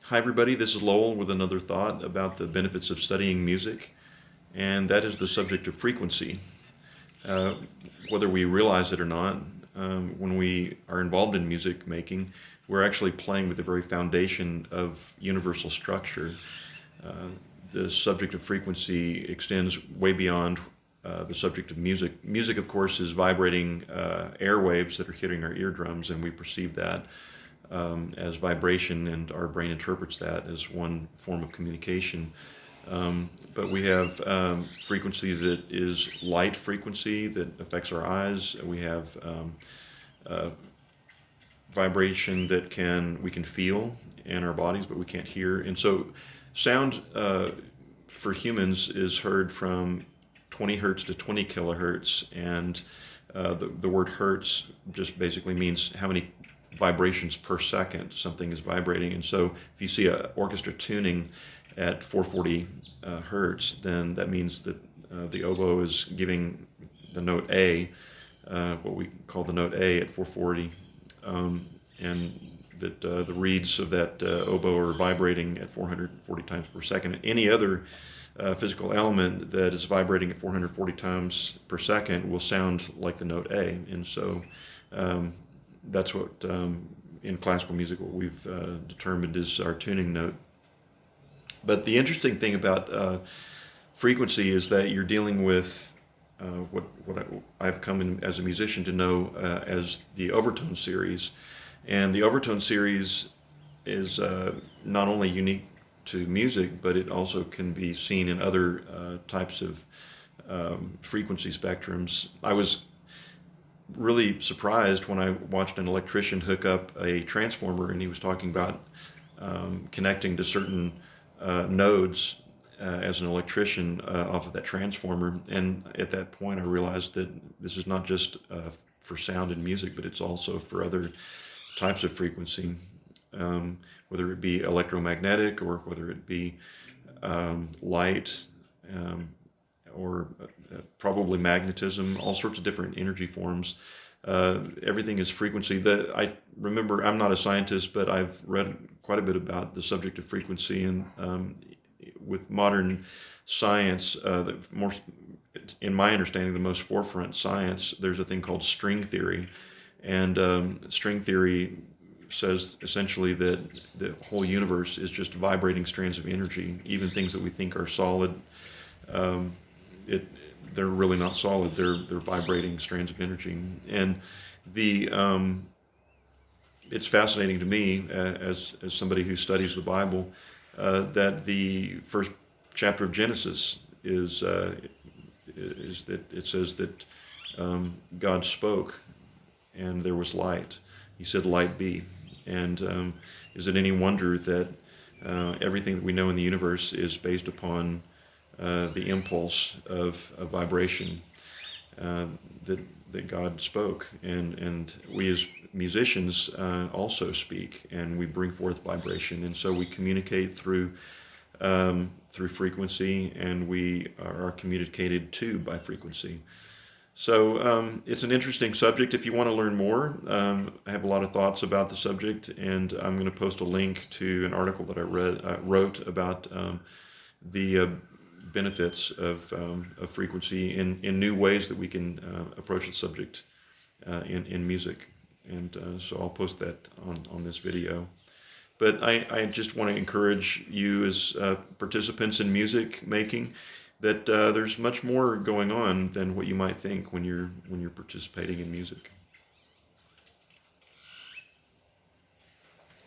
Hi, everybody. This is Lowell with another thought about the benefits of studying music, and that is the subject of frequency. Uh, Whether we realize it or not, when we are involved in music making, we're actually playing with the very foundation of universal structure. Uh, the subject of frequency extends way beyond the subject of music. Music, of course, is vibrating airwaves that are hitting our eardrums, and we perceive that as vibration, and our brain interprets that as one form of communication. But we have frequency that is light frequency that affects our eyes. We have uh, vibration that we can feel in our bodies, but we can't hear. And so, sound for humans is heard from 20 hertz to 20 kilohertz, and the word hertz just basically means how many vibrations per second something is vibrating. And so if you see an orchestra tuning at 440 hertz, then that means that the oboe is giving the note A, what we call the note A at 440, and that the reeds of that oboe are vibrating at 440 times per second. Any other physical element that is vibrating at 440 times per second will sound like the note A. And so that's what in classical music what we've determined is our tuning note. But the interesting thing about frequency is that you're dealing with what I've come in as a musician to know as the overtone series, and the overtone series is not only unique to music, but it also can be seen in other types of frequency spectrums. I was really surprised when I watched an electrician hook up a transformer, and he was talking about connecting to certain nodes as an electrician off of that transformer. And at that point, I realized that this is not just for sound and music, but it's also for other types of frequency, whether it be electromagnetic or whether it be light. Or probably magnetism, all sorts of different energy forms. Everything is frequency. I remember, I'm not a scientist, but I've read quite a bit about the subject of frequency, and with modern science, in my understanding, the most forefront science, there's a thing called string theory, and string theory says essentially that the whole universe is just vibrating strands of energy. Even things that we think are solid, um, they're really not solid. They're vibrating strands of energy, and the it's fascinating to me as somebody who studies the Bible that the first chapter of Genesis is that it says that God spoke and there was light. He said, "Light be," and is it any wonder that everything that we know in the universe is based upon the impulse of vibration uh, that God spoke, and we as musicians also speak, and we bring forth vibration, and so we communicate through frequency, and we are communicated to by frequency. So it's an interesting subject. If you want to learn more, I have a lot of thoughts about the subject, and I'm going to post a link to an article that I wrote about the benefits of frequency in new ways that we can approach the subject in music. And so I'll post that on this video. But I just want to encourage you as participants in music making that there's much more going on than what you might think when you're participating in music.